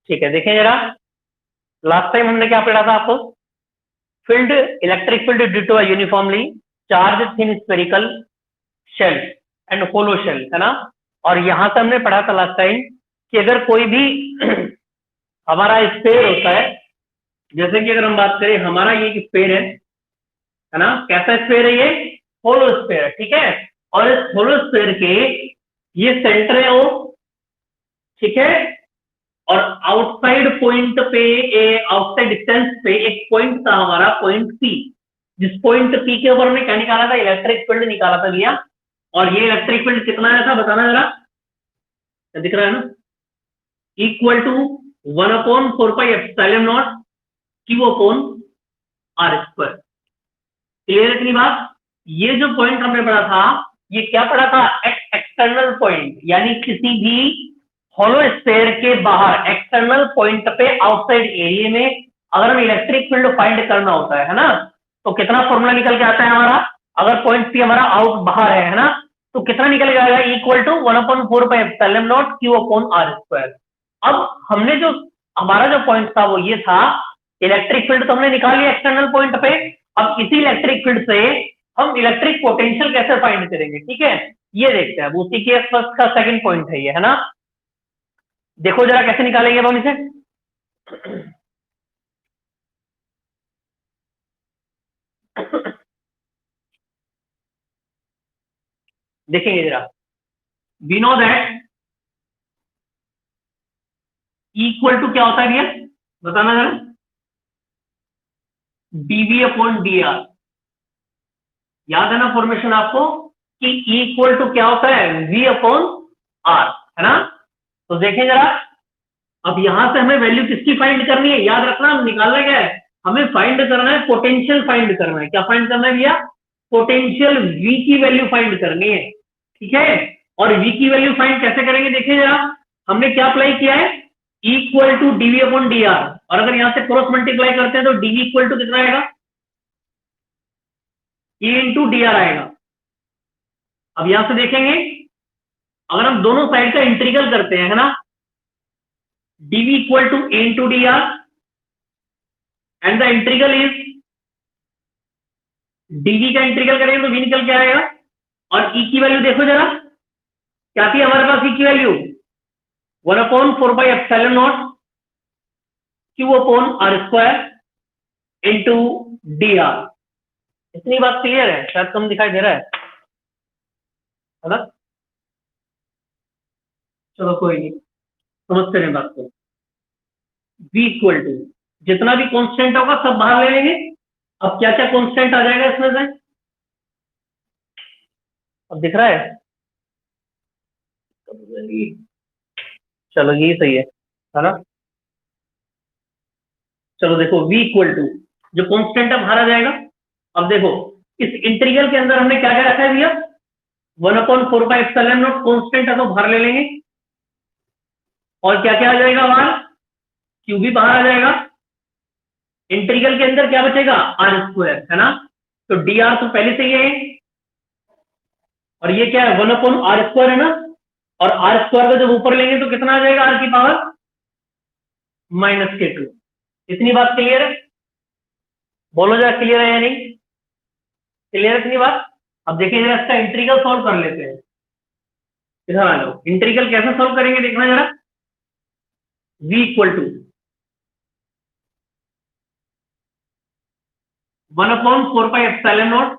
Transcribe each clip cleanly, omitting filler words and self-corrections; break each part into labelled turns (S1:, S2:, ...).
S1: ठीक है, देखें जरा, लास्ट टाइम हमने क्या पढ़ा था आपको, field, electric field due to uniformly charge thin spherical shell and hollow shell, है ना। और यहां से हमने पढ़ा था लास्ट टाइम कि अगर कोई भी हमारा स्फेयर होता है, जैसे कि अगर हम बात करें हमारा ये स्फेयर है ना, कैसा स्फेयर है ये, होलो स्फेयर, ठीक है। और इस होलो स्फेयर के ये सेंटर है ओ, ठीक है, और आउटसाइड पॉइंट पे, आउटसाइड डिस्टेंस पे एक पॉइंट था हमारा, पॉइंट पी, जिस पॉइंट पी के ऊपर हमने क्या निकाला था, इलेक्ट्रिक फील्ड निकाला था भैया। और ये इलेक्ट्रिक फील्ड कितना आया था बताना जरा, दिख रहा है ना, इक्वल टू 1/4πε0 Q/r²। क्लियर है इतनी बात। ये जो पॉइंट हमने पढ़ा था, ये क्या पढ़ा था, एक्सटर्नल पॉइंट, यानी किसी भी होलो स्फेयर के बाहर एक्सटर्नल पॉइंट पे आउटसाइड एरिया में अगर हम इलेक्ट्रिक फील्ड फाइंड करना होता है ना, तो कितना फॉर्मूला निकल के आता है हमारा, अगर पॉइंट पी हमारा आउट बाहर है ना, तो कितना निकल जाएगा, इक्वल टू 1/4πε0 Q/r²। अब हमने जो हमारा जो पॉइंट था वो ये था, इलेक्ट्रिक फील्ड तो हमने निकाल लिया एक्सटर्नल पॉइंट पे। अब इसी इलेक्ट्रिक फील्ड से हम इलेक्ट्रिक पोटेंशियल कैसे फाइंड करेंगे, ठीक है, ये देखते हैं। उसी के फर्स्ट का सेकंड पॉइंट है ये, है ना। देखो जरा कैसे निकालेंगे हम इसे। देखेंगे जरा, we know that equal to क्या होता है भैया, बताना जरा, dv/dr। याद है ना फॉर्मेशन आपको कि इक्वल टू क्या होता है, v/r, है ना। तो देखें जरा, अब यहां से हमें वैल्यू किसकी फाइंड करनी है, याद रखना, हम निकालना क्या है, हमें फाइंड करना है पोटेंशियल फाइंड करना है। क्या फाइंड करना है भैया, पोटेंशियल v की वैल्यू फाइंड करनी है, ठीक है। और v की वैल्यू फाइंड कैसे करेंगे, देखिए जरा, हमने क्या अप्लाई किया है, इक्वल टू dv/dr। और अगर यहां से क्रॉस मल्टीप्लाई करते हैं तो dv इक्वल टू कितना आएगा, e इंटू dr आएगा। अब यहां से देखेंगे, अगर हम दोनों साइड का इंटीग्रल करते हैं, है ना, dv equal to a into dr and the integral is, dv का इंटीग्रल करेंगे तो v निकल के आएगा। और e की वैल्यू देखो जरा, क्या थी हमारे पास e की वैल्यू, 1/4πε0 Q/r² इंटू dr। इतनी बात क्लियर है, शायद कम दिखाई दे रहा है ना। चलो कोई नहीं, समझते हैं बात को। v इक्वल टू जितना भी कांस्टेंट होगा सब बाहर ले लेंगे। अब क्या क्या कांस्टेंट आ जाएगा इसमें से, अब दिख रहा है, चलो ये सही है ना। चलो देखो, v इक्वल टू जो कांस्टेंट है बाहर आ जाएगा। अब देखो, इस इंटीग्रल के अंदर हमने क्या क्या रखा है भैया, 1/4πε0 कांस्टेंट है तो बाहर ले लेंगे। और क्या क्या आ जाएगा बाहर, q भी बाहर आ जाएगा। इंटीग्रल के अंदर क्या बचेगा, r², है ना। तो dr तो पहले से ही है, और ये क्या है, 1/r² है ना। और r² को जब ऊपर लेंगे तो कितना आ जाएगा, r की पावर -k2। इतनी बात क्लियर है, बोलो जरा क्लियर है या नहीं, क्लियर है इतनी बात। अब देखिए जरा, इसका इंटीग्रल सॉल्व कर लेते हैं। इधर आ जाओ, इंटीग्रल कैसे सॉल्व करेंगे देखना जरा, v equal to 1/4πε0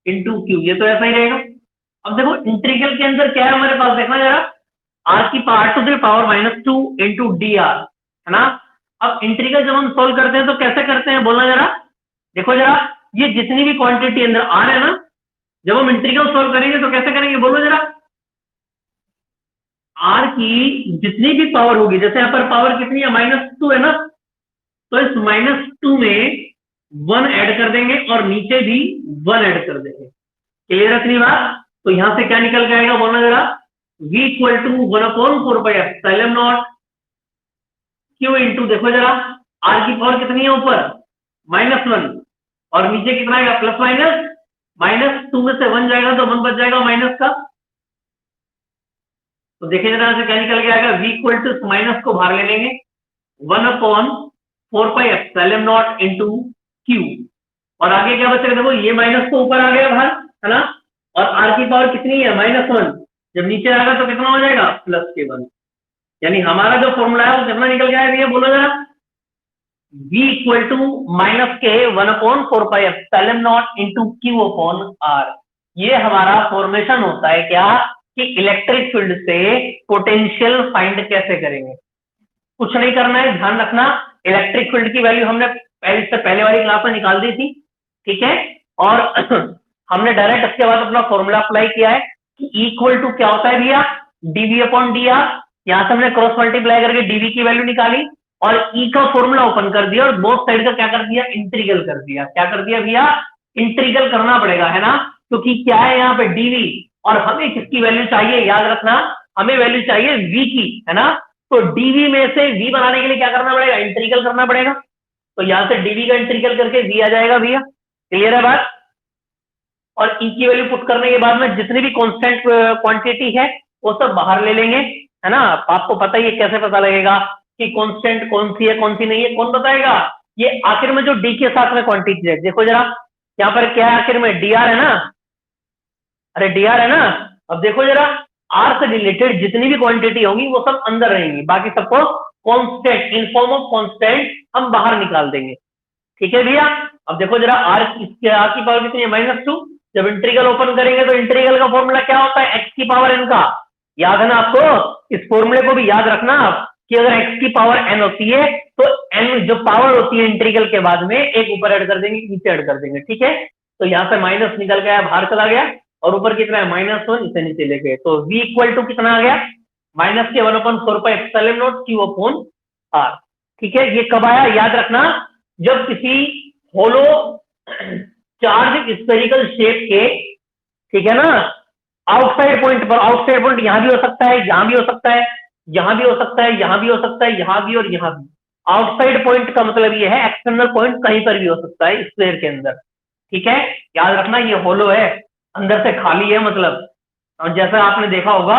S1: into Q, ये तो ऐसा ही रहेगा। अब देखो इंटीग्रल के अंदर क्या है हमारे पास, देखना जरा, r की पावर -2 इंटू dr, है ना। अब इंटीग्रल जब हम सोल्व करते हैं तो कैसे करते हैं, बोलना जरा। देखो जरा, ये जितनी भी क्वांटिटी अंदर r है ना, जब हम इंटीग्रल सोल्व करेंगे तो कैसे करेंगे, बोलो जरा। r की जितनी भी पावर होगी, जैसे यहाँ पर पावर कितनी है, -2 है ना, तो इस -2 में 1 ऐड कर देंगे और नीचे भी 1 ऐड कर देंगे। क्लियर है इतनी बात। तो यहां से क्या निकल के आएगा, बोलना जरा, v equal to 1/4πε0 q into, देखो जरा, r की पावर कितनी है ऊपर, -1, और नीचे कितना आएगा, प्लस माइनस, -2 में से 1 जाएगा तो 1 बच जाएगा माइनस का। तो देखिए जरा से क्या निकल के आएगा, v इक्वल टू माइनस को बाहर ले लेंगे 1/4πε0 इंटू क्यू, और आगे क्या बचेगा, देखो ये माइनस तो ऊपर आ गया बाहर, है ना, और आर की पावर कितनी है, -1, जब नीचे आएगा तो कितना हो जाएगा, +k1, यानी हमारा जो फॉर्मूला है वो कितना निकल गया है, ये बोलो जरा, v equal to -k 1/4πε0 into Q upon R. ये हमारा फॉर्मेशन होता है क्या, कि इलेक्ट्रिक फील्ड से पोटेंशियल फाइंड कैसे करेंगे। कुछ नहीं करना है, ध्यान रखना, इलेक्ट्रिक फील्ड की वैल्यू हमने पहले वाली क्लास में निकाल दी थी, ठीक है, और हमने डायरेक्ट इसके बाद अपना फॉर्मूला अप्लाई किया है कि इक्वल टू क्या होता है भैया, डीवी अपॉन डी आर। यहां से हमने क्रॉस मल्टीप्लाई करके डीवी की वैल्यू निकाली और ई का फॉर्मूला ओपन कर दिया और बोथ साइड का क्या कर दिया, इंटीग्रल कर दिया। क्या कर दिया भैया, इंटीग्रल करना पड़ेगा, है ना, क्योंकि क्या है यहाँ पे डीवी, और हमें किसकी वैल्यू चाहिए, याद रखना, हमें वैल्यू चाहिए वी की, है ना, तो डीवी में से वी बनाने के लिए क्या करना पड़ेगा, इंटीग्रल करना पड़ेगा। तो यहां से डीवी का इंटीग्रल करके वी आ जाएगा भैया, क्लियर है बात। और ई की वैल्यू पुट करने के बाद में जितनी भी कांस्टेंट क्वांटिटी है वो सब बाहर ले लेंगे, है ना। आपको पता ही है कैसे पता लगेगा कि कांस्टेंट कौन सी है कौन सी नहीं है, कौन बताएगा, ये आखिर में जो डी के साथ में क्वांटिटी है, देखो जरा यहाँ पर क्या है, आखिर में डी आर है ना, अरे डी आर है ना, अब देखो जरा, आर से रिलेटेड जितनी भी क्वांटिटी होगी वो सब अंदर रहेंगी, बाकी सबको constant in form of constant हम बाहर निकाल देंगे, ठीक है भैया। अब देखो जरा आर इसके आर की पावर कितनी है, -2, जब इंटीग्रल ओपन करेंगे तो इंटीग्रल का फॉर्मूला क्या होता है, एक्स की पावर एन का, याद है ना आपको, इस फॉर्मूले को भी याद रखना आप कि अगर एक्स की पावर एन होती है तो एन जो पावर होती है इंटीग्रल के बाद में एक ऊपर ऐड कर देंगे, नीचे ऐड कर देंगे, ठीक है। तो यहाँ से माइनस निकल गया, बाहर चला गया, और ऊपर कितना है, -1, इसे नीचे ले गए, तो v इक्वल टू कितना आ गया, -k 1/4πε0 क्यू अपॉन आर, ठीक है। ये कब आया, याद रखना, जब किसी होलो चार्ज स्फेरिकल शेप के, ठीक है ना, आउटसाइड पॉइंट पर, आउटसाइड पॉइंट यहां भी हो सकता है, यहां भी हो सकता है, यहां भी हो सकता है, यहां भी हो सकता है, यहां भी और यहां भी। आउटसाइड पॉइंट का मतलब ये है एक्सटर्नल पॉइंट कहीं पर भी हो सकता है स्फेयर के अंदर, ठीक है। याद रखना ये होलो है, अंदर से खाली है मतलब, और जैसा आपने देखा होगा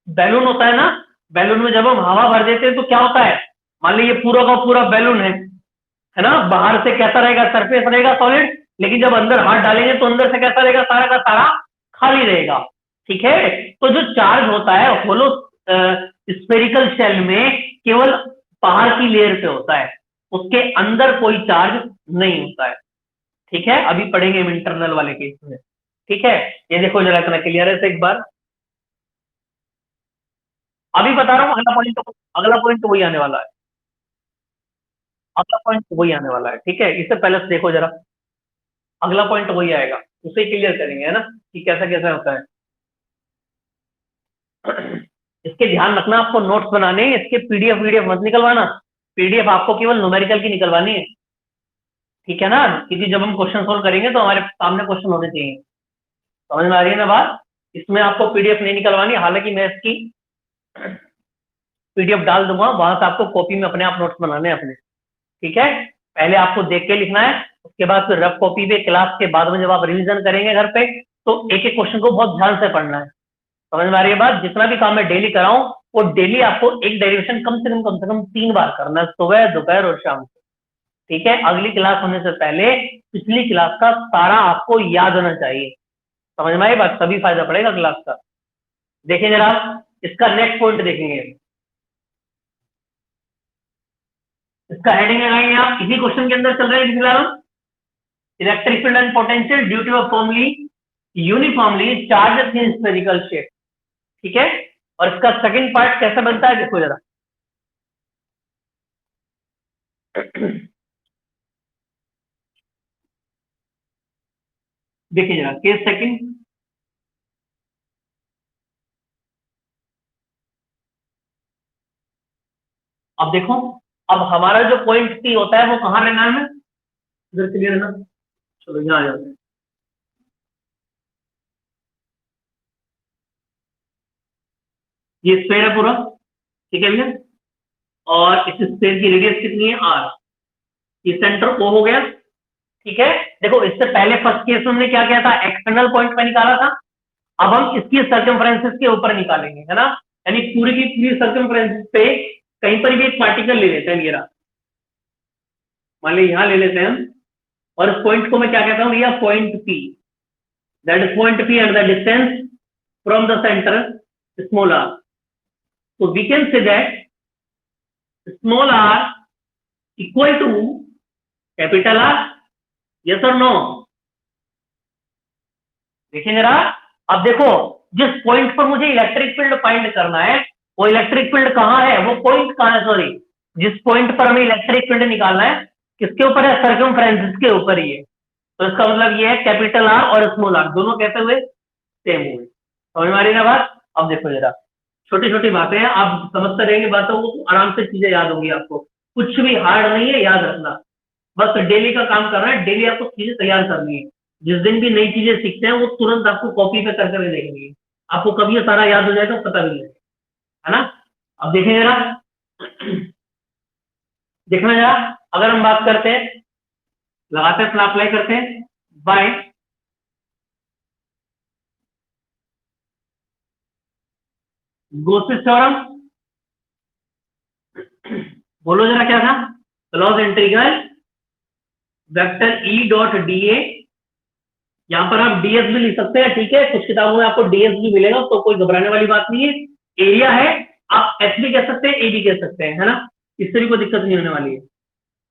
S1: बैलून होता है ना, बैलून में जब हम हवा भर देते हैं तो क्या होता है, मान लीजिए पूरा का पूरा बैलून है ना, बाहर से कैसा रहेगा, सरफेस रहेगा सॉलिड, लेकिन जब अंदर हाथ डालेंगे तो अंदर से कैसा रहेगा, सारा का सारा खाली रहेगा, ठीक है। तो जो चार्ज होता है होलो स्फेरिकल शेल में केवल बाहर की लेयर पे होता है, उसके अंदर कोई चार्ज नहीं होता है, ठीक है। अभी पढ़ेंगे हम इंटरनल वाले केस में, ठीक है। ये देखो जरा इतना क्लियर है एक बार, अभी बता रहा हूँ, अगला पॉइंट तो वही आने वाला है, अगला पॉइंट तो वही आने वाला है, ठीक है। इससे पहले से देखो जरा, अगला पॉइंट तो वही आएगा, उसे क्लियर करेंगे, है ना, कि कैसा कैसा होता है। इसके ध्यान रखना, आपको नोट्स बनाने हैं, इसके पीडीएफ मत निकलवाना, पीडीएफ आपको केवल न्यूमेरिकल की निकलवानी है, ठीक है ना, क्योंकि जब हम क्वेश्चन सोल्व करेंगे तो हमारे सामने क्वेश्चन होने चाहिए, समझ में आ रही है ना बात। इसमें आपको पीडीएफ नहीं निकलवानी, हालांकि मैं इसकी पीडीएफ डाल दूंगा, वहां से आपको कॉपी में अपने आप नोट्स बनाने हैं अपने, ठीक है। पहले आपको देख के लिखना है, उसके बाद फिर रफ कॉपी पे क्लास के बाद में जब आप रिवीजन करेंगे घर पे तो एक एक क्वेश्चन को बहुत ध्यान से पढ़ना है, समझ में आ रही है बात। जितना भी काम मैं डेली कराऊं वो डेली आपको एक डेरिवेशन कम से कम 3 बार करना है, सुबह दोपहर और शाम को, ठीक है। अगली क्लास होने से पहले पिछली क्लास का सारा आपको याद होना चाहिए, समझ में आई बात, तभी फायदा पड़ेगा क्लास का। देखिए जरा इसका नेक्स्ट पॉइंट देखेंगे, इसका हेडिंग लगाएंगे आप, इसी क्वेश्चन के अंदर चल रहे हैं फिलहाल, electric field and potential due to a uniformly charge in spherical shape, ठीक है। और इसका सेकंड पार्ट कैसे बनता है देखो जरा, देखिए जरा केस सेकंड, अब देखो, अब हमारा जो पॉइंट सी होता है वो कहां रहना है, इधर क्लियर है ना, चलो यहाँ आ जाते हैं। ये स्फेयर है पूरा, ठीक है भैया, और इस स्फेयर की रेडियस कितनी है, आर, ये सेंटर ओ हो गया, ठीक है। देखो इससे पहले फर्स्ट केस में हमने क्या किया था, एक्सटर्नल पॉइंट पे निकाला था, अब हम इसकी सर्कमफ्रेंसेस के ऊपर निकालेंगे, है ना, यानी पूरी की पूरी सर्कमफ्रेंस पे कहीं पर भी एक पार्टिकल ले लेते हैं मेरा, मान लीजिए यहां ले लेते हैं हम, और इस पॉइंट को मैं क्या कहता हूं भैया, point P, that is point P and the distance from the centre small R. So we can say that small r equal to capital R. Yes or no? देखिए जरा, अब देखो जिस पॉइंट पर मुझे इलेक्ट्रिक फील्ड फाइंड करना है, वो इलेक्ट्रिक फील्ड कहाँ है, वो पॉइंट कहाँ है, सॉरी, जिस पॉइंट पर हमें इलेक्ट्रिक फील्ड निकालना है किसके ऊपर है, सर्कमफ्रेंस के ऊपर ही है. तो इसका मतलब ये है कैपिटल आर और स्मॉल आर दोनों कहते हुए सेम हुए. समझ में आ रही ना बात. अब देखो जरा, छोटी छोटी बातें हैं, आप समझते रहेंगे बातों को, आराम से चीजें याद होंगी आपको, कुछ भी हार्ड नहीं है, याद रखना. बस डेली का काम करना है, डेली आपको चीजें तैयार करनी है. जिस दिन भी नई चीजें सीखते हैं वो तुरंत आपको कॉपी पे करके भी देखेंगे, आपको कभी ये सारा याद हो जाएगा पता भी नहीं है ना. अब देखें जरा, देखना जरा, अगर हम बात करते हैं, लगाते हैं, अप्लाई करते हैं बाय गोसिस थ्योरम. बोलो जरा क्या था, clause integral vector E dot D ए, यहां पर आप डीएस भी लिख सकते हैं, ठीक है, कुछ किताबों में आपको डीएस भी मिलेगा, तो कोई घबराने वाली बात नहीं है. एरिया है, आप एच भी कह सकते हैं, ए भी कह सकते हैं, है ना, इससे भी कोई दिक्कत नहीं होने वाली है.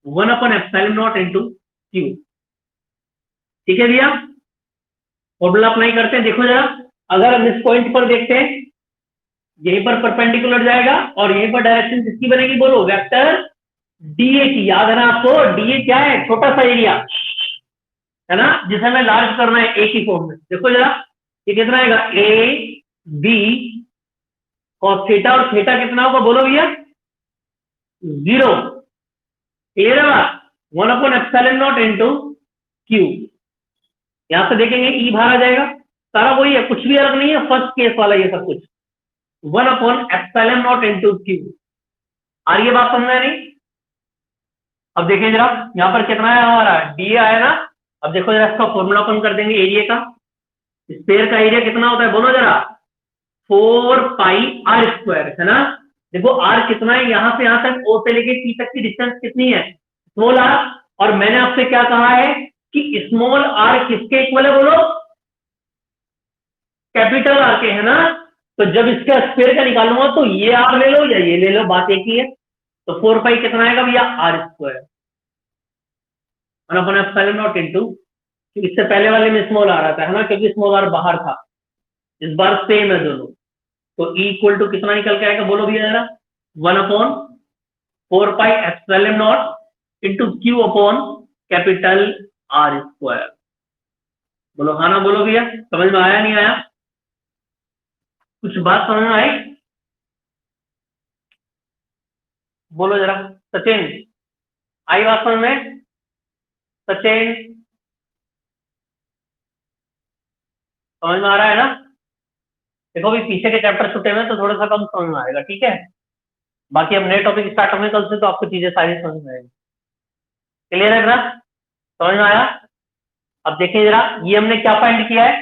S1: 1/एप्सिलॉन नॉट इनटू क्यू. ठीक है भैया, फॉर्मूला अप्लाई करते हैं. देखो जरा, अगर हम इस पॉइंट पर देखते हैं, यहीं पर परपेंडिकुलर जाएगा और यहीं पर डायरेक्शन किसकी बनेगी, बोलो, वेक्टर डीए की. याद है ना आपको, डीए क्या है, छोटा सा एरिया है ना, जिसे हमें लार्ज करना है ए की फॉर्म में. देखो जरा, ये कितना आएगा, ए बी और थीटा, और थीटा कितना होगा, बोलो भैया, 0. क्लियर है बात. 1/एप्सिलॉन नॉट इनटू क्यू. यहां से देखेंगे ई बाहर आ जाएगा, सारा वही है, कुछ भी अलग नहीं है, फर्स्ट केस वाला ये सब कुछ. 1/एप्सिलॉन नॉट इनटू क्यू. आ रही है बात समझ में नहीं. अब देखिए जरा, यहां पर कितना है हमारा, डी आया ना. अब देखो जरा, इसका फॉर्मूला अपन कर देंगे एरिया का. स्पेयर का एरिया कितना होता है, बोलो जरा, 4 पाई आर स्क्वायर, है ना. देखो आर कितना है, यहां से यहां तक, ओ से लेके सी तक की डिस्टेंस कितनी है, स्मॉल आर. और मैंने आपसे क्या कहा है कि स्मॉल आर किसके इक्वल है, बोलो, कैपिटल आर के, है ना. तो जब इसका स्क्वायर का निकालूंगा तो ये आर ले लो या ये ले लो, बात एक ही है. तो 4 पाई कितना आएगा भैया, आर स्क्वायर. अपन एप्सिलॉन नॉट इनटू, इससे पहले वाले में स्मॉल आ रहा था, है ना, क्योंकि स्मॉल आर बाहर था. इस बार सेम है दोनों. तो ई इक्वल टू कितना निकल के आएगा, बोलो भैया जरा, 1/4 pi epsilon naught into Q upon capital R square. बोलो हाँ ना, बोलो भैया, समझ में आया नहीं आया, कुछ बात समझ में आई, बोलो जरा. सचिन, आई बात समझ में, सचिन समझ में आ रहा है ना. देखो अभी पीछे के चैप्टर छुट्टे में तो थोड़ा सा कम समझ में आएगा, ठीक है. बाकी अब नए टॉपिक स्टार्ट होंगे कल से, तो आपको चीजें सारी समझ में आएगी. क्लियर है जरा, समझ में आया. अब देखिए जरा, ये हमने क्या फाइंड किया है,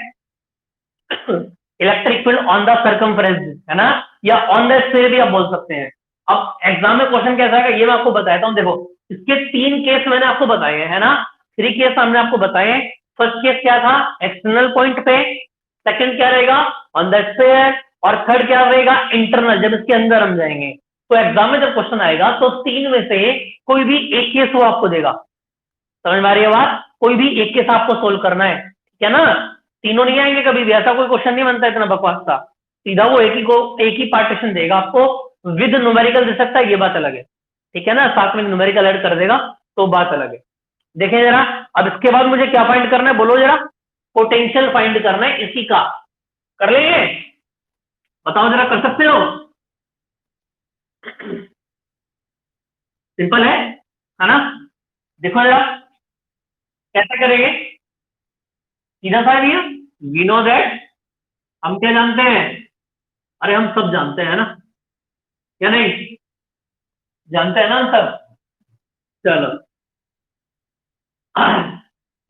S1: electric field on the circumference, है ना, या ऑन द स्फीयर भी आप बोल सकते हैं. अब एग्जाम में क्वेश्चन कैसा है ये मैं आपको बताता हूँ. देखो इसके 3 केस मैंने आपको बताए हैं, है ना, 3 केस हमने आपको बताए. फर्स्ट केस क्या था, एक्सटर्नल पॉइंट पे. सेकंड क्या रहेगा, ऑन द स्फीयर. और थर्ड क्या रहेगा, इंटरनल, जब इसके अंदर हम जाएंगे. तो एग्जाम में जब क्वेश्चन आएगा तो 3 में से कोई भी एक केस वो आपको देगा. समझ में आ रही है बात, कोई भी एक केस आपको सोल्व करना है, क्या ना, तीनों नहीं आएंगे कभी भी, ऐसा कोई क्वेश्चन नहीं बनता इतना बकवास था. सीधा वो एक ही पार्टीशन देगा आपको, विद न्यूमेरिकल दे सकता है, ये बात अलग है, ठीक है ना, साथ में न्यूमेरिकल ऐड कर देगा तो बात अलग है. देखें जरा, अब इसके बाद मुझे क्या फाइंड करना है, बोलो जरा, पोटेंशियल फाइंड करना है इसी का. कर लेंगे, बताओ जरा, कर सकते हो, सिंपल है ना. देखो जरा कैसे करेंगे, सीधा सा है, वी नो दैट, हम क्या जानते हैं, अरे हम सब जानते हैं ना, या नहीं, जानते हैं ना हम सब. चलो,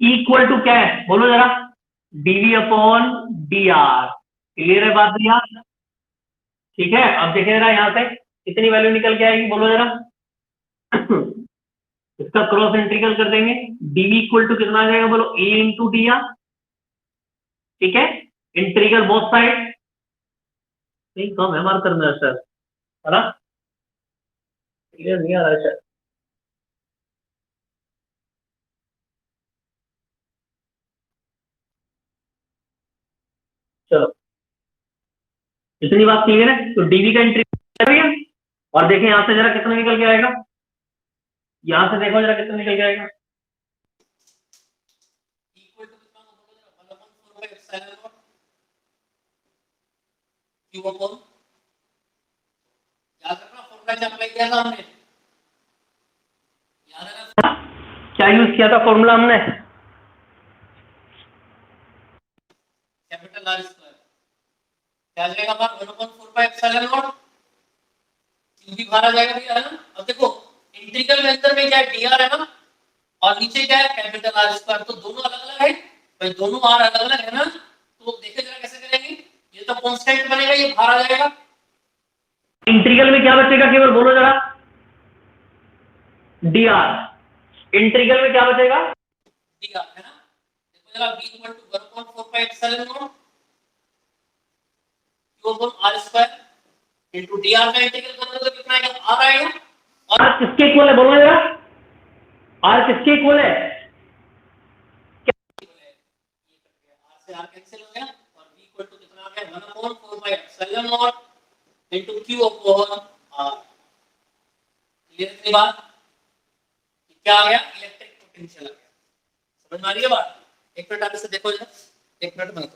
S1: इक्वल टू क्या है, बोलो जरा, DV upon D R. Clear है बात भैया, ठीक है. अब देखे जरा यहाँ से, कितनी वैल्यू निकल के आएगी बोलो जरा। इसका क्रॉस इंटीग्रल कर देंगे, डीवी इक्वल टू कितना आ जाएगा बोलो, ए इंटू डी आर। ठीक है, इंटीग्रल बोथ साइड। नहीं कम है मार्कर में सर, है ना, क्लियर नहीं आ रहा है सर। चलो इतनी बात क्लियर है, तो डीवी का इंटीग्रल करिए और देखें यहां से जरा कितना निकल के आएगा, यहां से देखो जरा कितना निकल के आएगा।
S2: इक्वल टू कितना होगा, 1/4 by epsilon not Q upon, याद रखना फॉर्मूला क्या अप्लाई किया था हमने, याद है ना,
S1: क्या यूज किया था फॉर्मूला हमने,
S2: कैपिटल आर स्क्वायर क्या आ जाएगा बार 1/4 बाय एप्सिलॉन नॉट, क्यू भी बाहर आ जाएगा भैया, है ना। अब देखो इंटीग्रल में अंदर में क्या है, dr है ना, और नीचे क्या है, कैपिटल आर स्क्वायर, तो दोनों अलग अलग है भाई, दोनों आर अलग अलग है ना, तो देखे जरा कैसे करेंगे, ये तो कांस्टेंट बनेगा, ये बाहर आ जाएगा,
S1: इंटीग्रल में क्या बचेगा केवल बोलो जरा, डी आर, इंटीग्रल में क्या बचेगा,
S2: dr है ना, देखो जरा b equal to 1/4 pi epsilon naught q upon r square into dr का इंटीग्रल करोगे तो कितना आएगा, r आएगा,
S1: और आर किसके इक्वल है बोलो जरा, आर किसके इक्वल है,
S2: r से r कैंसिल हो गया और b इक्वल टू कितना आ गया, 1/4 pi epsilon naught into q upon r। Clear है बात, क्या आ गया, इलेक्ट्रिक पोटेंशियल आ गया, समझ में आ रही है बात। एक मिनट आप इसे देखो जरा, एक मिनट में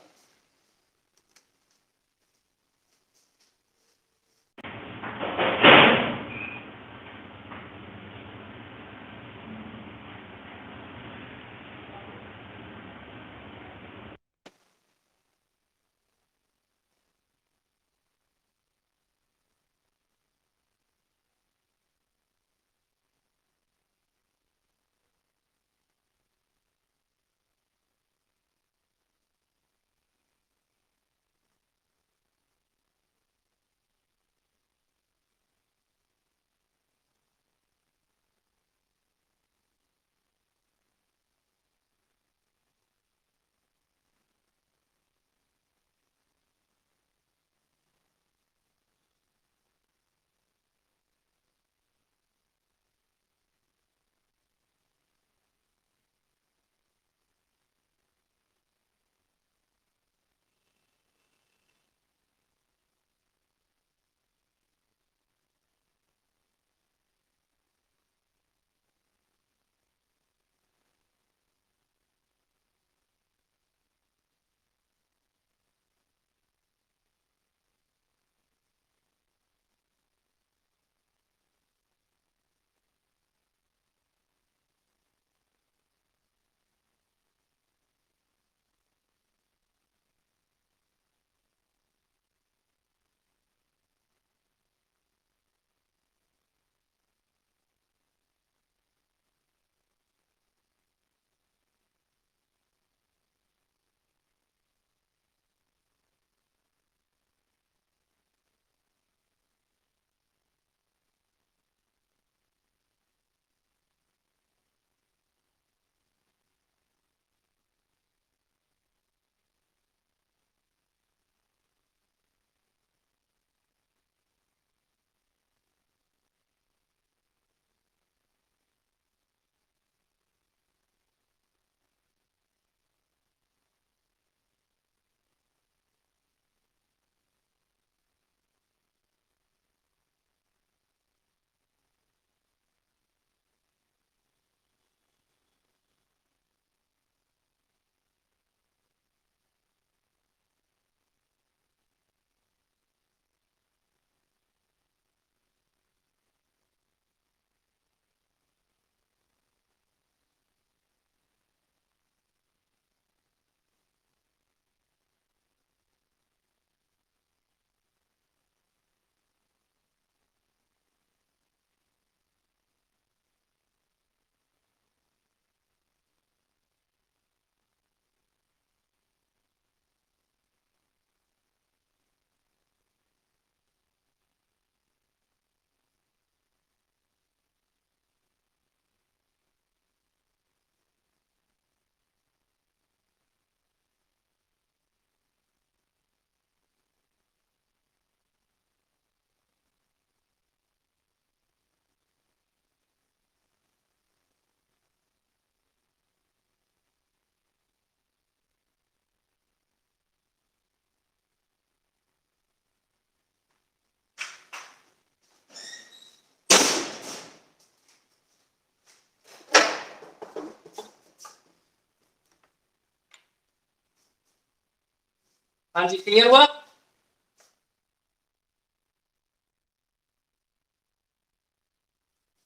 S2: हाँ जी, क्लियर हुआ?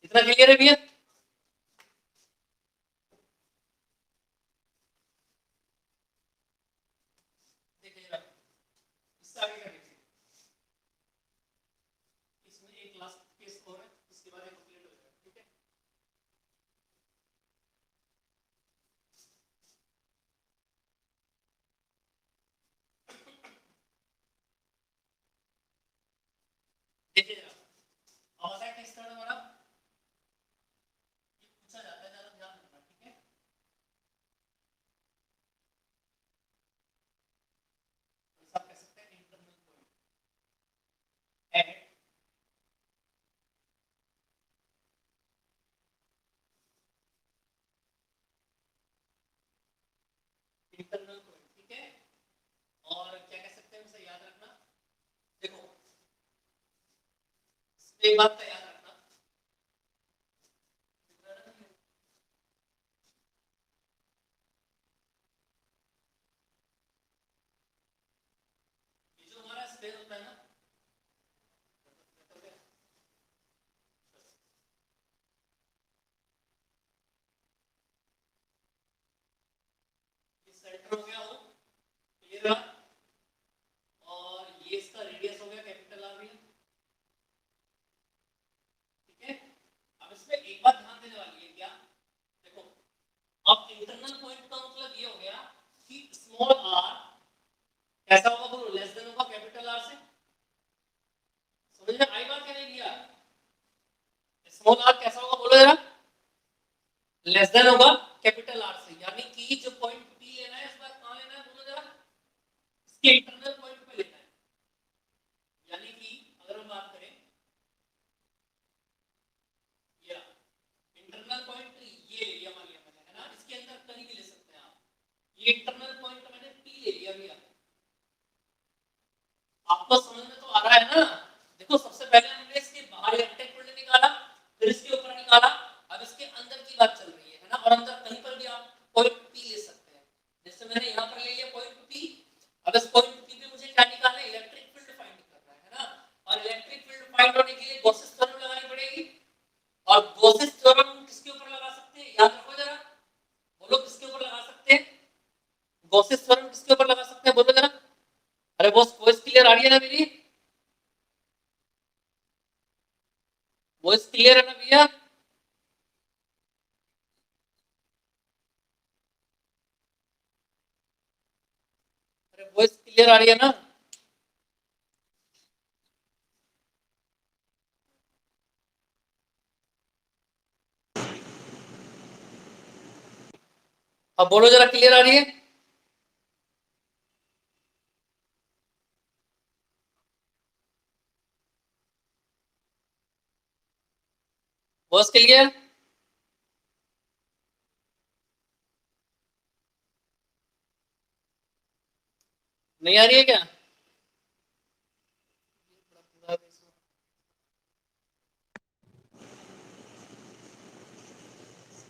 S2: इतना क्लियर है भैया? देखिए जरा, इससे आगे का देखिए, इसमें एक लास्ट केस और है, इसके बाद ये कंप्लीट हो जाएगा, ठीक है? देखिए जरा, अब आता है केस थर्ड हमारा, ये पूछा जाता है, जरा ध्यान रखना, ठीक है? ऐसा कह सकते हैं internal point at internal point, ठीक है? और क्या कह सकते हैं उसे याद रखना, देखो एक बात का याद रखना, ये जो हमारा स्पेस होता है ना, ये सेंटर हो गया, वो क्लियर है? और ये इसका रेडियस हो गया कैपिटल आर भी, ठीक है? अब इसमें एक बात ध्यान देने वाली है, क्या? देखो, अब इंटरनल पॉइंट का मतलब ये हो गया कि स्मॉल आर कैसा होगा बोलो, लेस देन होगा कैपिटल आर से। समझ में आई बात क्या नहीं भैया? स्मॉल आर कैसा होगा बोलो जरा, लेस देन होगा कैपिटल आर से, यानी कि जो पॉइंट पी लेना है इस बार कहां लेना है बोलो जरा, इसके इंटरनल पॉइंट पे लेना है। यानी कि अगर हम बात करें, ये इंटरनल पॉइंट ये ले लिया मान लिया मैंने, है ना? इसके अंदर कहीं भी ले सकते हैं आप, ये इंटरनल पॉइंट मैंने पी ले लिया भैया, आपको समझ में तो आ रहा है ना? देखो सबसे पहले हमने इसके बाहर इलेक्ट्रिक फील्ड निकाला, फिर इसके ऊपर निकाला, अब इसके अंदर की बात चल रही है ना? और अंदर कहीं पर भी आप पॉइंट पी ले सकते हैं, जैसे मैंने यहाँ पर ले लिया पॉइंट पी। अब इस पॉइंट पी पे मुझे क्या निकालना है, इलेक्ट्रिक फील्ड फाइंड करना है ना? और इलेक्ट्रिक फील्ड फाइंड होने के लिए गॉसेस थ्योरम लगानी पड़ेगी, और गॉसेस थ्योरम किसके ऊपर लगा सकते हैं, याद रखो जरा, बोलो किसके ऊपर लगा सकते हैं? गॉसेस थ्योरम किसके ऊपर लगा सकते हैं बोलो जरा? अरे बॉस वॉइस क्लियर आ रही है ना मेरी? वॉइस क्लियर है ना भैया? अरे वॉइस क्लियर आ रही है ना? अब बोलो जरा, क्लियर आ रही है? Voice clear? नहीं आ रही है क्या?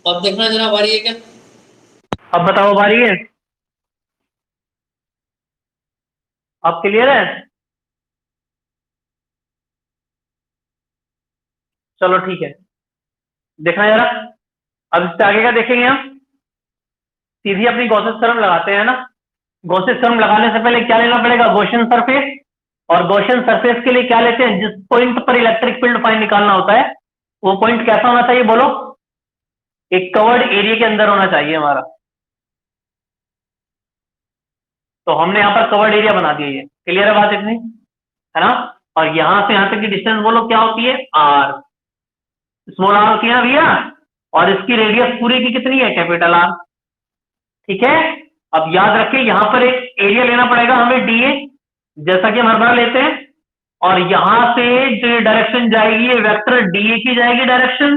S2: अब देखना जरा आ रही है क्या?
S1: अब बताओ अब आ रही है? अब क्लियर है? चलो ठीक है, देखना जरा, अब इससे आगे का देखेंगे हम, सीधी अपनी गॉसेस थ्योरम लगाते हैं ना। गॉसेस थ्योरम लगाने से पहले क्या लेना पड़ेगा, गॉसियन सरफेस, और गॉसियन सरफेस के लिए क्या लेते हैं, जिस पॉइंट पर इलेक्ट्रिक फील्ड फाइंड निकालना होता है वो पॉइंट कैसा होना चाहिए बोलो, एक कवर्ड एरिया के अंदर होना चाहिए हमारा। तो हमने यहाँ पर कवर्ड एरिया बना दिया, ये क्लियर है बात इतनी, है ना? और यहां से यहां तक की डिस्टेंस बोलो क्या होती है, आर, स्मॉल आर होती है ना भैया, और इसकी रेडियस पूरी की कितनी है, कैपिटल आर, ठीक है? अब याद रखिए यहां पर एक एरिया लेना पड़ेगा हमें, डीए, जैसा कि हम हर बार लेते हैं, और यहां से जो डायरेक्शन जाएगी ये वेक्टर डीए की जाएगी डायरेक्शन,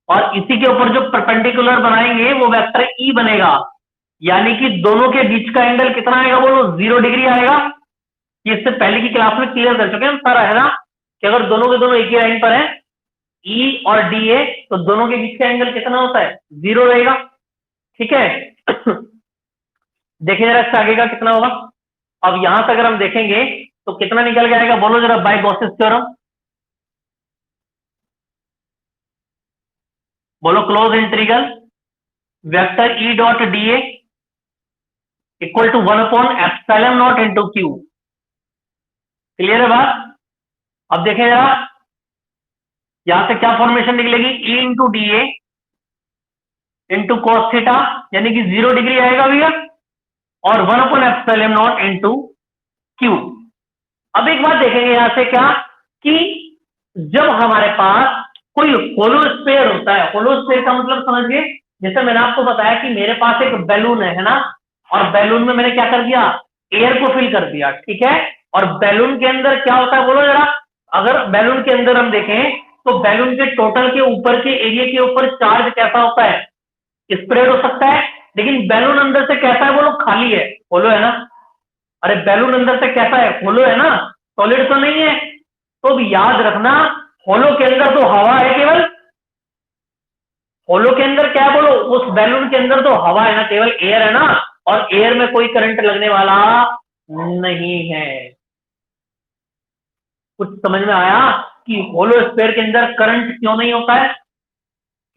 S1: और इसी के ऊपर जो परपेंडिकुलर बनाएंगे वो वेक्टर ई बनेगा, यानी कि दोनों के बीच का एंगल कितना आएगा बोलो, 0 डिग्री आएगा। ये इससे पहले की क्लास में क्लियर कर चुके हैं हम सारा, है ना? कि अगर दोनों के दोनों एक ही लाइन पर है, ई और डी ए, तो दोनों के बीच का एंगल कितना होता है, 0 रहेगा, ठीक है? देखिए जरा इससे आगे का कितना होगा, अब यहां से अगर हम देखेंगे तो कितना निकल के आएगा, बोलो जरा, बाय गॉसेस थ्योरम, बोलो, close integral vector E dot D A equal to 1/एप्सिलॉन नॉट इंटू क्यू। क्लियर है बात? अब देखें जरा, यहां से क्या फॉर्मेशन निकलेगी, E into D A into cos theta, यानी कि 0 डिग्री आएगा भैया, और 1/एप्सिलॉन नॉट इंटू क्यू। अब एक बात देखेंगे यहां से क्या, कि जब हमारे पास कोई होलो स्फीयर होता है, होलो स्फीयर का मतलब समझिए, जैसे मैंने आपको बताया कि मेरे पास एक बैलून है ना, और बैलून में मैंने क्या कर दिया, एयर को फिल कर दिया, ठीक है। और बैलून के अंदर क्या होता है, बोलो जरा, अगर बैलून के अंदर हम देखें तो बैलून के टोटल के ऊपर के एरिया के ऊपर चार्ज कैसा होता है, स्प्रेड हो सकता है, लेकिन बैलून अंदर से कैसा है, बोलो, खाली है, होलो है ना। अरे बैलून अंदर से कैसा है, होलो है ना, सॉलिड तो नहीं है। तो भी याद रखना, होलो के अंदर तो हवा है केवल, होलो के अंदर क्या है, बोलो, उस बैलून के अंदर तो हवा है ना, केवल एयर है ना, और एयर में कोई करंट लगने वाला नहीं है। कुछ समझ में आया कि होलो स्फीयर के अंदर करंट क्यों नहीं होता है?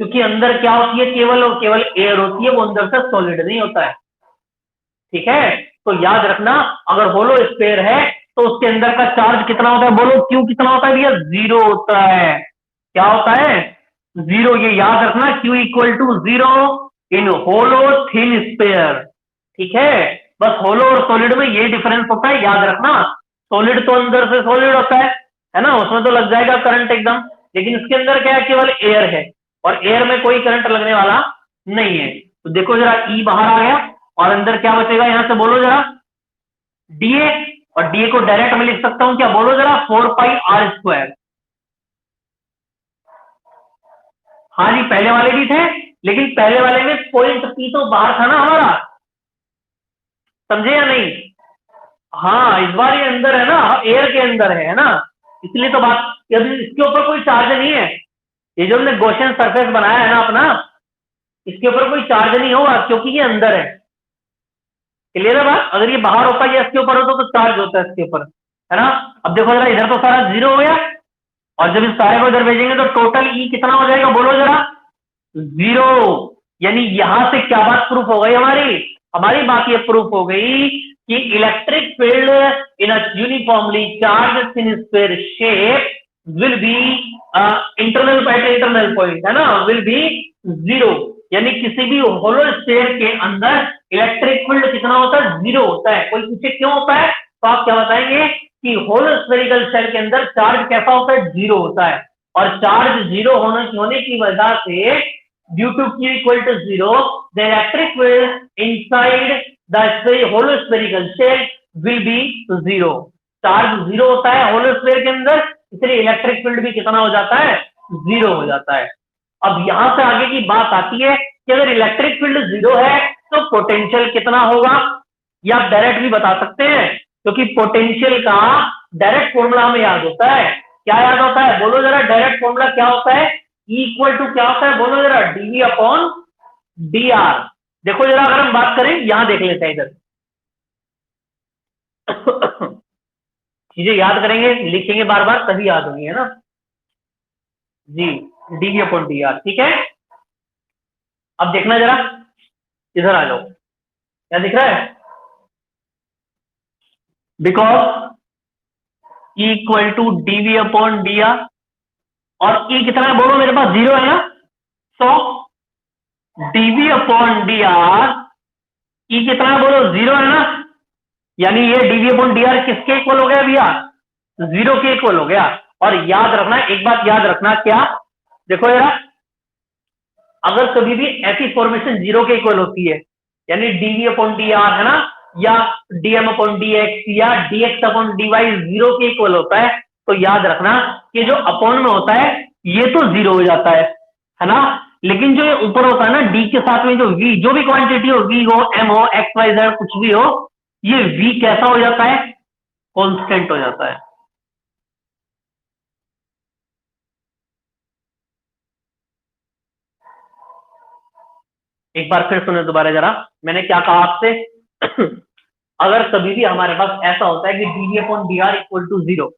S1: क्योंकि अंदर क्या होती है, केवल और केवल एयर होती है, वो अंदर से सॉलिड नहीं होता है, ठीक है। तो याद रखना, अगर होलो स्फीयर है तो उसके अंदर का चार्ज कितना होता है, बोलो, क्यू कितना होता है भैया, 0 होता है। क्या होता है, 0। ये याद रखना, Q equal to 0 in hollow thin sphere, ठीक है। बस होलो और सॉलिड में ये डिफरेंस होता है, याद रखना। सॉलिड तो अंदर से सॉलिड होता है ना, उसमें तो लग जाएगा करंट एकदम, लेकिन इसके अंदर क्या है, केवल एयर है, और एयर में कोई करंट लगने वाला नहीं है। तो देखो जरा, ई बाहर आ गया, और अंदर क्या बचेगा, यहां से बोलो जरा, डीए, और डीए को डायरेक्ट में लिख सकता हूं क्या, बोलो जरा, 4πr²। हाँ जी, पहले वाले भी थे, लेकिन पहले वाले में पॉइंट पी तो बाहर था ना हमारा, समझे या नहीं? हाँ, इस बार ये अंदर है ना, एयर के अंदर है ना, इसलिए तो बात, यदि इसके ऊपर कोई चार्ज नहीं है, ये जो हमने गॉसियन सरफेस बनाया है ना अपना, इसके ऊपर कोई चार्ज नहीं होगा, क्योंकि ये अंदर है। क्लियर है बात? अगर ये बाहर होता है, इसके ऊपर होता तो चार्ज होता है इसके ऊपर, है ना। अब देखो जरा, इधर तो सारा 0 हो गया, और जब इस सारे को इधर भेजेंगे तो टोटल ई कितना हो जाएगा, बोलो जरा, 0। यानी यहां से क्या बात प्रूफ हो गई हमारी, हमारी बात ये प्रूफ हो गई कि electric field in a uniformly charge thin sphere shape will be internal at internal point, है ना, विल बी 0। यानी किसी भी होलो स्फीयर के अंदर इलेक्ट्रिक फील्ड कितना होता है, 0 होता है। कोई पूछे क्यों होता है, तो आप क्या बताएंगे कि होलो स्फेरिकल शेल के अंदर चार्ज कैसा होता है, 0 होता है, और चार्ज 0 होने की वजह से, due to Q equal to 0, the electric field inside the hollow spherical shell will be 0। Charge 0 होता है होलो स्फीयर के अंदर, इसलिए इलेक्ट्रिक फील्ड भी कितना हो जाता है, 0 हो जाता है। अब यहां से आगे की बात आती है कि अगर इलेक्ट्रिक फील्ड 0 है तो पोटेंशियल कितना होगा, या आप डायरेक्ट भी बता सकते हैं, क्योंकि पोटेंशियल का डायरेक्ट फॉर्मूला हमें याद होता है। क्या याद होता है, बोलो जरा, डायरेक्ट फॉर्मूला क्या होता है, इक्वल टू क्या होता है, बोलो जरा, डीवी अपॉन डी आर। देखो जरा, अगर हम बात करें, यहां देख लेते हैं, इधर चीजें याद करेंगे, लिखेंगे बार बार, तभी याद होंगी, है ना जी। डीवी अपॉन डी आर, ठीक है। अब देखना जरा, इधर आ जाओ, क्या दिख रहा है, because equal to DV upon D R, और ई कितना है, बोलो, मेरे पास 0 है ना, तो डीवी अपॉन डी आर, ई कितना है, बोलो, 0 है ना, यानी ये डीवी अपॉन डी आर किसके इक्वल हो गया भैया, 0 के इक्वल हो गया। और याद रखना, एक बात याद रखना, क्या, देखो जरा, अगर कभी भी ऐसी फॉर्मेशन 0 के इक्वल होती है, यानी डीवी अपॉन डी आर, है ना, या डीएम अपॉन डी एक्स, या डीएक्स अपॉन डी वाई 0 के इक्वल होता है, तो याद रखना कि जो अपॉन में होता है ये तो 0 हो जाता है ना, लेकिन जो ये ऊपर होता है ना, डी के साथ में जो वी, जो भी क्वांटिटी हो, वी हो, एम हो, एक्स वाई जेड कुछ भी हो, ये वी कैसा हो जाता है, कांस्टेंट हो जाता है। एक बार फिर सुने दोबारा जरा, मैंने क्या कहा आपसे अगर कभी भी हमारे पास ऐसा होता है कि dv upon dr equal to 0,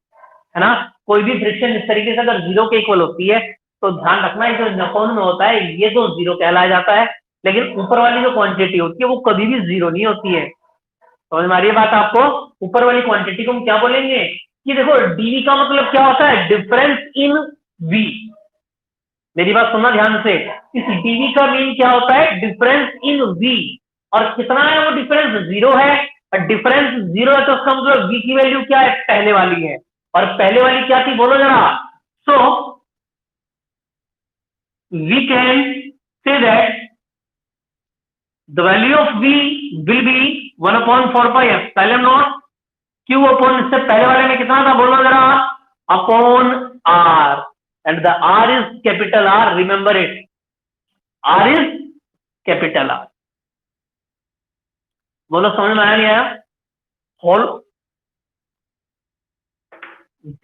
S1: है ना, कोई भी फ्रिक्शन इस तरीके से अगर 0 के इक्वल होती है तो ध्यान रखना है जो नफोन में होता है ये तो 0 कहलाया जाता है, लेकिन ऊपर वाली जो क्वांटिटी होती है वो कभी भी 0 नहीं होती है। समझ में आ रही है बात आपको? ऊपर वाली क्वांटिटी को हम क्या बोलेंगे कि देखो dv का मतलब क्या होता है, डिफरेंस इन v। मेरी बात सुनना ध्यान से, इस dv का मीन क्या होता है, डिफरेंस इन v। और कितना है वो डिफरेंस, 0 है, और डिफरेंस 0 है तो उसका मतलब v की वैल्यू क्या है, पहले वाली है। और पहले वाली क्या थी बोलो जरा। So we can say that the value of v will be 1/4πε0 q upon, इससे पहले वाले में कितना था बोलो जरा, upon r, and the r is capital R, remember it, r is capital R। बोलो समझ में आया नहीं आया? होल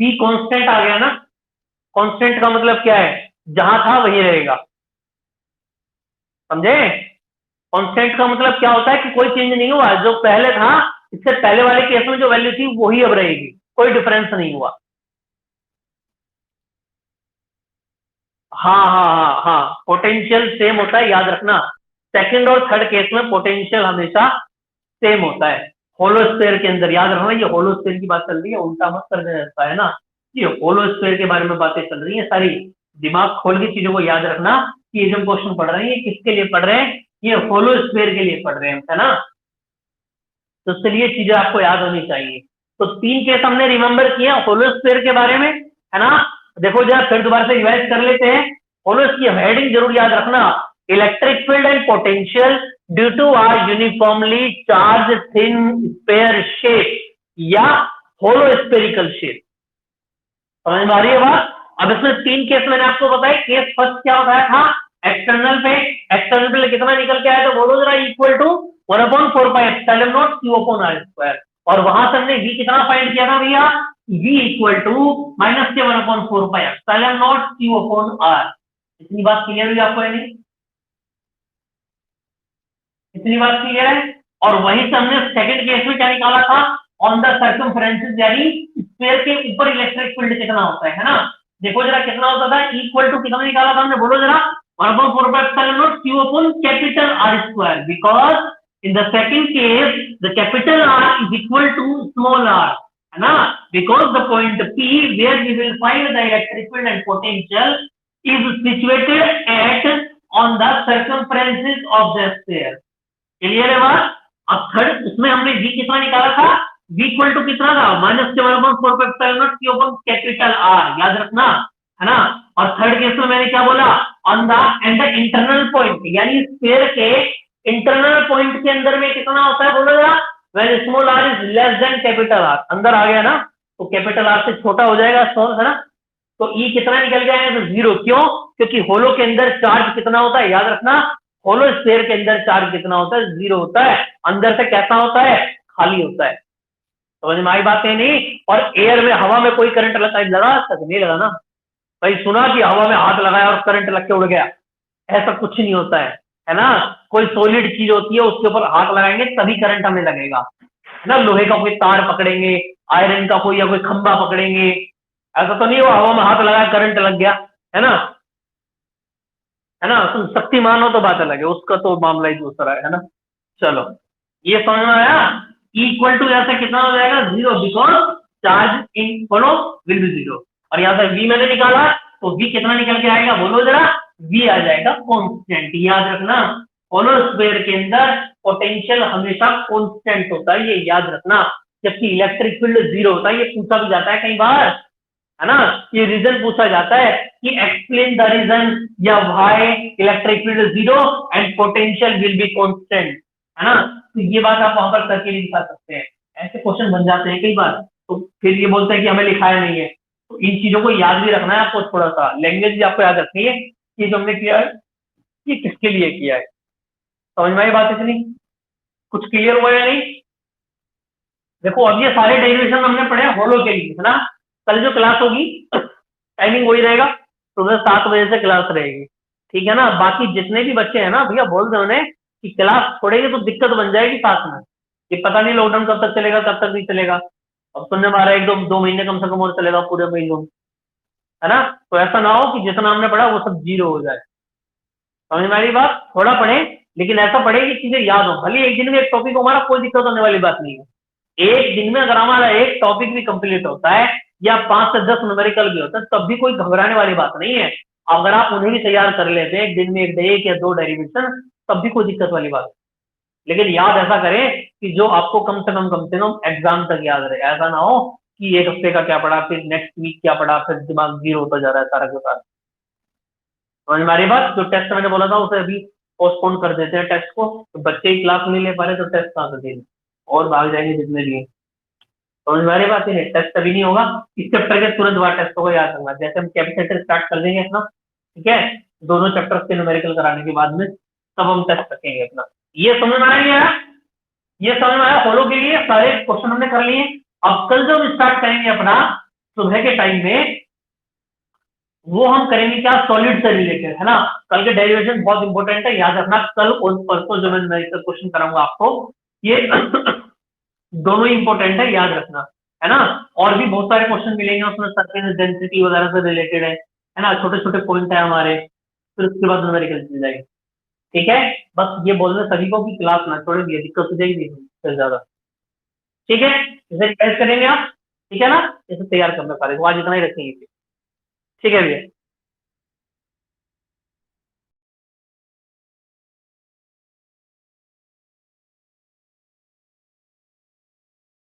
S1: v कांस्टेंट आ गया ना, कांस्टेंट का मतलब क्या है, जहां था वही रहेगा, समझे? कांस्टेंट का मतलब क्या होता है कि कोई चेंज नहीं हुआ, जो पहले था इससे पहले वाले केस में जो वैल्यू थी वही अब रहेगी, कोई डिफरेंस नहीं हुआ। हाँ हाँ हाँ हाँ, पोटेंशियल सेम होता है, याद रखना। सेकंड और थर्ड केस में पोटेंशियल हमेशा सेम होता है। होलोस्फीयर के अंदर याद रखना, ये होलोस्फीयर की बात चल रही है, उल्टा मत करने रहता है ना, ये होलोस्फीयर के बारे में बातें चल रही है सारी। दिमाग खोल के चीजों को याद रखना कि ये जो क्वेश्चन पढ़ रहे हैं ये किसके लिए पढ़ रहे हैं, ये होलोस्फीयर के लिए पढ़ रहे हैं, है ना। तो इसलिए चीजें आपको याद होनी चाहिए। तो 3 केस हमने रिमेंबर किया होलोस्फीयर के बारे में, है ना। देखो जरा फिर दोबारा से रिवाइज कर लेते हैं। होलोस्फीयर की हेडिंग जरूर याद रखना, electric field and potential due to a uniformly charge thin sphere shape या होलोस्फेरिकल शेप। समझ में आ रही है बात? अब इसमें 3 केस मैंने आपको बताया। केस फर्स्ट क्या बताया था, एक्सटर्नल पे, एक्सटर्नल पे कितना निकल के आया तो बोलो जरा, इक्वल टू 1/4πε0 q/r²। और वहां से हमने v कितना फाइंड किया था भैया, v इक्वल टू -1/4πε0 q/r। इतनी बात क्लियर हुई आपको या नहीं? इतनी बात क्लियर है। और वहीं से हमने सेकंड केस में क्या निकाला था, ऑन द सर्कमफ्रेंसेस, यानी स्फीयर के ऊपर इलेक्ट्रिक फील्ड कितना होता है ना। देखो जरा कितना होता था, इक्वल टू कितना निकाला था हमने बोलो जरा, 1/4πε0 q/r², because in the second case the capital R is equal to small r, है ना, because the point P where we will find the electric field and potential is situated at on the circumferences of the sphere। Clear है बात? अब third उसमें हमने v कितना निकाला था, v इक्वल टू कितना था, -1/4πε0 कैपिटल R, याद रखना, है ना। और थर्ड केस में मैंने क्या बोला, on the end the internal point, यानी स्फीयर के इंटरनल पॉइंट के अंदर में कितना होता है बोलो जरा, when small r is less than capital R। अंदर आ गया ना तो कैपिटल R से छोटा हो जाएगा स्मॉल, है ना। तो E कितना निकल गया है, तो 0। क्यों? क्योंकि होलो के अंदर चार्ज कितना होता है, याद रखना, होलो स्फीयर के अंदर चार्ज कितना होता है, 0 होता है। अंदर से कैसा होता है, खाली होता है। समझ में आई बात है नहीं? और एयर में, हवा में कोई करंट लगा तक नहीं लगा ना भाई, सुना कि हवा में हाथ लगाया और करंट लग के उड़ गया, ऐसा कुछ नहीं होता है ना। कोई सॉलिड चीज होती है उसके ऊपर हाथ लगाएंगे तभी करंट हमें लगेगा, है ना। लोहे का कोई तार पकड़ेंगे, आयरन का कोई या कोई खंभा पकड़ेंगे, ऐसा तो नहीं हुआ हवा में हाथ लगाया करंट लग गया, है ना, है ना। तुम शक्तिमान हो तो बात अलग है, उसका तो मामला ही दूसरा है ना। चलो ये समझ में आया। इक्वल टू यहाँ से कितना हो जाएगा, 0, बिकॉज चार्ज इन बोलो विल बी 0। और यहाँ से v मैंने निकाला तो v कितना निकल के आएगा बोलो जरा, v आ जाएगा कांस्टेंट। याद रखना होलोस्फीयर के अंदर पोटेंशियल हमेशा कांस्टेंट होता है, ये याद रखना। जबकि इलेक्ट्रिक फील्ड 0 होता है, ये पूछा भी जाता है कई बार, है ना। ये रीजन पूछा जाता है कि एक्सप्लेन द रीजन या why electric field 0 and potential will be constant, है ना। तो ये बात आप वहां पर करके नहीं दिखा सकते हैं, ऐसे क्वेश्चन बन जाते हैं कई बार। तो फिर ये बोलते हैं कि हमें लिखाया नहीं है। तो इन चीजों को याद भी रखना है आपको, थोड़ा सा लैंग्वेज भी आपको याद रखनी है कि जो हमने किया है ये किसके लिए किया है। समझ में आई बात इतनी? कुछ क्लियर हुआ या नहीं? देखो अब ये सारे डेरिवेशन हमने पढ़े होलो के लिए, है ना। कल जो क्लास होगी टाइमिंग वही रहेगा, सुबह 7 बजे से क्लास रहेगी, ठीक है ना। बाकी जितने भी बच्चे हैं ना भैया, बोल दो उन्हें कि क्लास छोड़ेंगे तो दिक्कत बन जाएगी साथ में, ये पता नहीं लॉकडाउन कब तक चलेगा, कब तक नहीं चलेगा। अब सुनने में आ रहा है 1-2 महीने कम से कम और चलेगा पूरे महीनों में, है ना। तो ऐसा ना हो कि जितना हमने पढ़ा वो सब जीरो हो जाए। समझ में आ रही बात? थोड़ा पढ़े, लेकिन ऐसा पढ़े कि चीजें याद हो। भले एक दिन में एक टॉपिक हमारा, कोई दिक्कत होने वाली बात नहीं है। एक दिन में अगर हमारा एक टॉपिक भी कंप्लीट होता है या 5 से 10 न्यूमेरिकल भी होता है, तब भी कोई घबराने वाली बात नहीं है। अगर आप उन्हें भी तैयार कर लेते हैं एक दिन में एक या 2 डेरिवेशन, तब भी कोई दिक्कत वाली बात नहीं। लेकिन याद ऐसा करें कि जो आपको कम से कम एग्जाम तक याद रहे। ऐसा ना हो कि एक हफ्ते का क्या पढ़ा, फिर नेक्स्ट वीक क्या पढ़ा, फिर दिमाग जीरो होता जा रहा है सारा के सारा। समझ में आ रही बात? जो टेस्ट मैंने बोला था उसे अभी पोस्टपोन कर देते हैं टेस्ट को, तो बच्चे ही क्लास नहीं ले पा रहे तो टेस्ट कहाँ से देंगे, और भाग जाएंगे जितने भी हैं। समझ में आ रही बात? है टेस्ट अभी नहीं होगा, इस चैप्टर के तुरंत बाद टेस्ट होगा, याद रखना। जैसे हम कैपिटल स्टार्ट कर देंगे अपना, ठीक है, दोनों चैप्टर के न्यूमेरिकल कराने के बाद में तब हम टेस्ट रखेंगे अपना। ये समझ में आ रही है? ये समझ में आया? फॉलो के लिए सारे क्वेश्चन हमने कर लिए। अब कल जो हम स्टार्ट करेंगे अपना सुबह के टाइम में, वो हम करेंगे क्या, सॉलिड से रिलेटेड, है ना। कल के डेरिवेशन बहुत इंपॉर्टेंट है, याद रखना। कल और परसों जो मैं क्वेश्चन कराऊंगा आपको, ये दोनों ही इंपॉर्टेंट है, याद रखना, है ना। और भी बहुत सारे क्वेश्चन मिलेंगे उसमें, सरफेस डेंसिटी वगैरह से रिलेटेड है ना, छोटे छोटे पॉइंट है हमारे। फिर उसके बाद न्यूमेरिकल चल जाएगी, ठीक है। बस ये बोलना सभी को कि क्लास ना छोड़ दिए, दिक्कत हो जाएगी फिर ज्यादा, ठीक है। इसे रिवाइज करेंगे आप, ठीक है ना। इसे तैयार करना सारे को, आज इतना ही रखेंगे, ठीक है भैया।